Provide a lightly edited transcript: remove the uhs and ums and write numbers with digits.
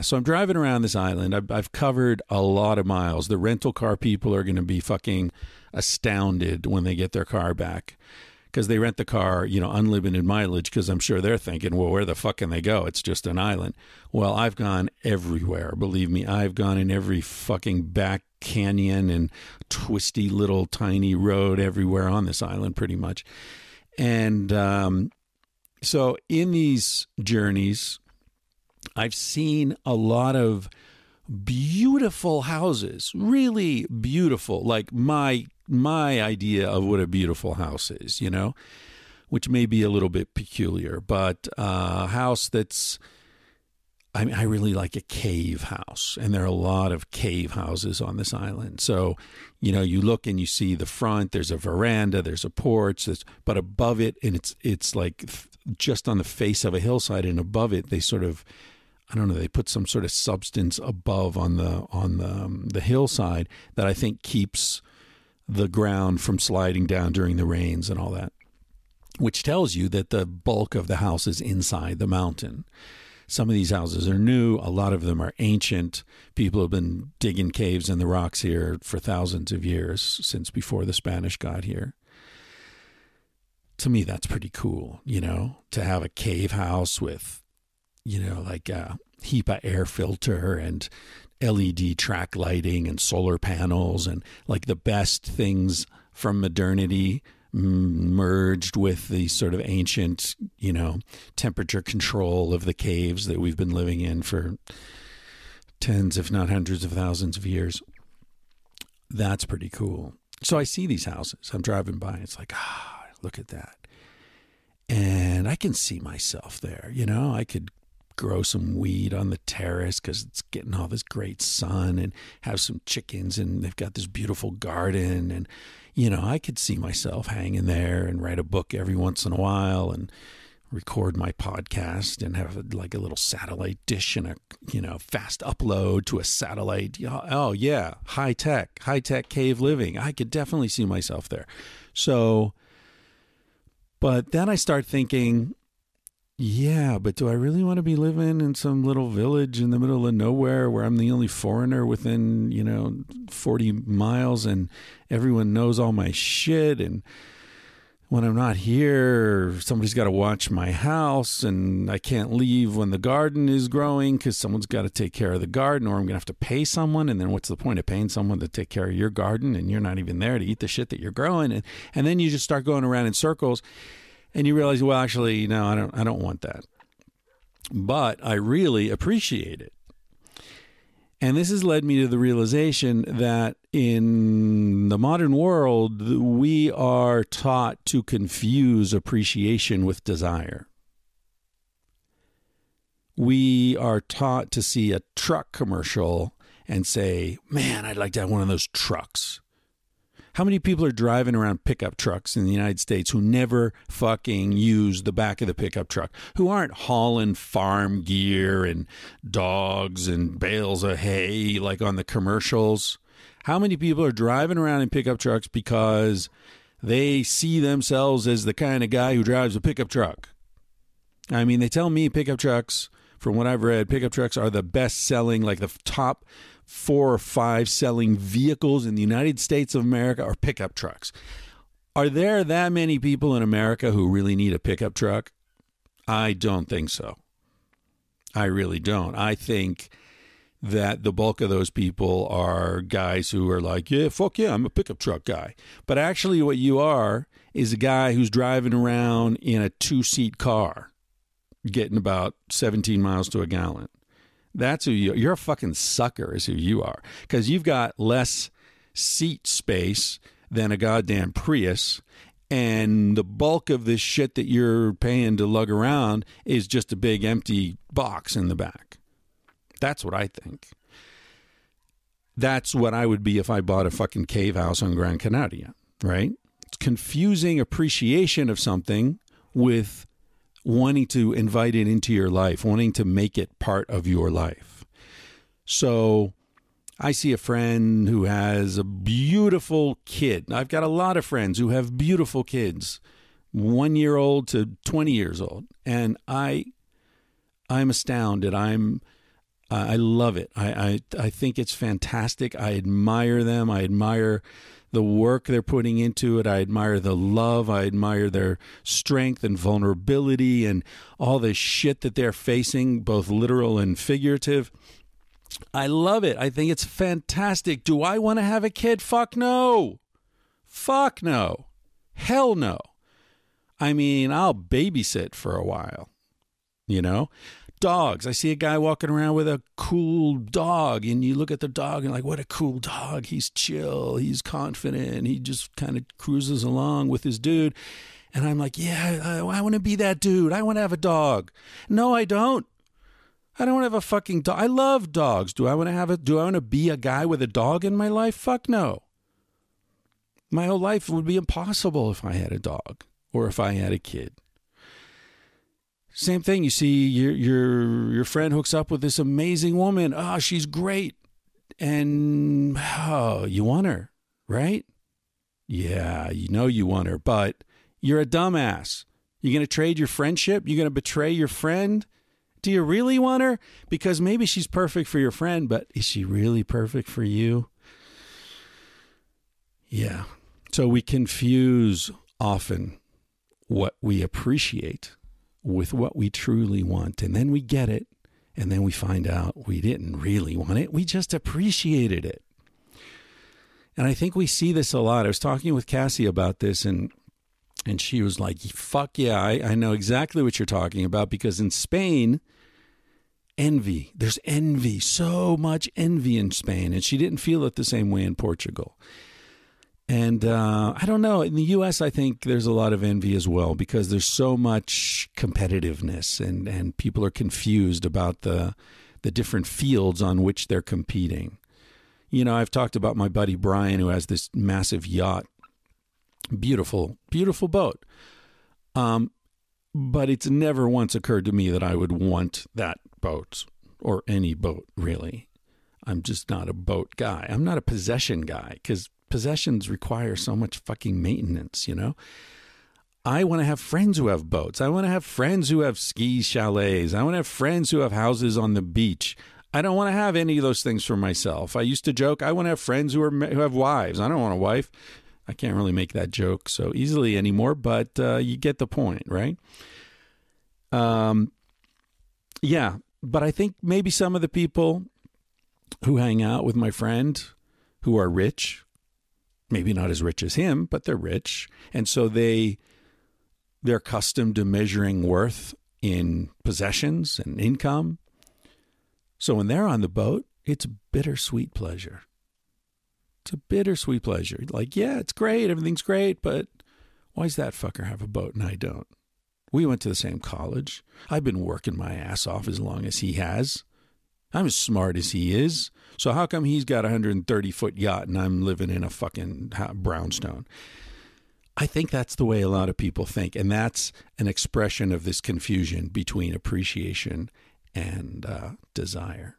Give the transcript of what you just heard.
So I'm driving around this island. I've covered a lot of miles. The rental car people are going to be fucking astounded when they get their car back, because they rent the car, unlimited mileage, because I'm sure they're thinking, well, where the fuck can they go? It's just an island. Well, I've gone everywhere. Believe me, I've gone in every fucking back canyon and twisty little tiny road everywhere on this island pretty much. And so in these journeys, I've seen a lot of beautiful houses, really beautiful, like my idea of what a beautiful house is, which may be a little bit peculiar, but a house that's, I really like a cave house, and there are a lot of cave houses on this island. So, you look and you see the front, there's a veranda, there's a porch, but above it, and it's like just on the face of a hillside, and above it, they sort of, I don't know, they put some sort of substance above on the hillside that I think keeps the ground from sliding down during the rains and all that, which tells you that the bulk of the house is inside the mountain. Some of these houses are new. A lot of them are ancient. People have been digging caves in the rocks here for thousands of years, since before the Spanish got here. To me, that's pretty cool, to have a cave house with, like a HEPA air filter and LED track lighting and solar panels, and like the best things from modernity merged with the sort of ancient, temperature control of the caves that we've been living in for tens, if not hundreds of thousands of years. That's pretty cool. So I see these houses. I'm driving by. It's like, look at that. And I can see myself there. I could grow some weed on the terrace because it's getting all this great sun, and have some chickens, and they've got this beautiful garden. And, I could see myself hanging there and write a book every once in a while and record my podcast and have like a little satellite dish and a, fast upload to a satellite. Oh yeah. High tech cave living. I could definitely see myself there. So, but then I start thinking, yeah, but do I really want to be living in some little village in the middle of nowhere where I'm the only foreigner within, 40 miles, and everyone knows all my shit, and when I'm not here, somebody's got to watch my house, and I can't leave when the garden is growing because someone's got to take care of the garden, or I'm going to have to pay someone, and then what's the point of paying someone to take care of your garden, and you're not even there to eat the shit that you're growing, and then you just start going around in circles. And you realize, well, actually, no, I don't want that. But I really appreciate it. And this has led me to the realization that in the modern world, we are taught to confuse appreciation with desire. We are taught to see a truck commercial and say, man, I'd like to have one of those trucks. How many people are driving around pickup trucks in the United States who never fucking use the back of the pickup truck, who aren't hauling farm gear and dogs and bales of hay like on the commercials? How many people are driving around in pickup trucks because they see themselves as the kind of guy who drives a pickup truck? I mean, they tell me pickup trucks, from what I've read, pickup trucks are the best selling, like the top 4 or 5 selling vehicles in the United States of America are pickup trucks. Are there that many people in America who really need a pickup truck? I don't think so. I really don't. I think that the bulk of those people are guys who are like, yeah, fuck yeah, I'm a pickup truck guy. But actually what you are is a guy who's driving around in a 2-seat car, getting about 17 miles to a gallon. That's who you're a fucking sucker is who you are, because you've got less seat space than a goddamn Prius, and the bulk of this shit that you're paying to lug around is just a big empty box in the back. That's what I think. That's what I would be if I bought a fucking cave house on Gran Canaria, right? It's confusing appreciation of something with wanting to invite it into your life, wanting to make it part of your life. So I see a friend who has a beautiful kid. I've got a lot of friends who have beautiful kids, 1-year-old to 20 years old. And I'm astounded. I love it. I think it's fantastic. I admire them. I admire the work they're putting into it. I admire the love. I admire their strength and vulnerability and all the shit that they're facing, both literal and figurative. I love it. I think it's fantastic. Do I want to have a kid? Fuck no. Fuck no. Hell no. I mean, I'll babysit for a while, you know? Dogs. I see a guy walking around with a cool dog, and you look at the dog and like, what a cool dog. He's chill. He's confident. He just kind of cruises along with his dude. And I'm like, yeah, I want to be that dude. I want to have a dog. No, I don't. I don't want to have a fucking dog. I love dogs. Do I want to be a guy with a dog in my life? Fuck no. My whole life would be impossible if I had a dog or if I had a kid. Same thing. You see your friend hooks up with this amazing woman. Oh, she's great. And you want her, right? Yeah, you know you want her, but you're a dumbass. You're going to trade your friendship? You're going to betray your friend? Do you really want her? Because maybe she's perfect for your friend, but is she really perfect for you? Yeah. So we confuse often what we appreciate with what we truly want. And then we get it. And then we find out we didn't really want it. We just appreciated it. And I think we see this a lot. I was talking with Cassie about this, and she was like, fuck yeah, I know exactly what you're talking about, because in Spain, there's envy, so much envy in Spain. And she didn't feel it the same way in Portugal. And I don't know. In the U.S., I think there's a lot of envy as well, because there's so much competitiveness, and people are confused about the different fields on which they're competing. You know, I've talked about my buddy Brian, who has this massive yacht. Beautiful, beautiful boat. But it's never once occurred to me that I would want that boat, or any boat, really. I'm just not a boat guy. I'm not a possession guy, because possessions require so much fucking maintenance, you know? I want to have friends who have boats. I want to have friends who have ski chalets. I want to have friends who have houses on the beach. I don't want to have any of those things for myself. I used to joke, I want to have friends who have wives. I don't want a wife. I can't really make that joke so easily anymore, but you get the point, right? Yeah, but I think maybe some of the people who hang out with my friend who are rich, maybe not as rich as him, but they're rich. And so they're accustomed to measuring worth in possessions and income. So when they're on the boat, it's bittersweet pleasure. It's a bittersweet pleasure. Like, yeah, it's great. Everything's great. But why does that fucker have a boat and I don't? We went to the same college. I've been working my ass off as long as he has. I'm as smart as he is. So how come he's got a 130-foot yacht and I'm living in a fucking brownstone? I think that's the way a lot of people think. And that's an expression of this confusion between appreciation and desire.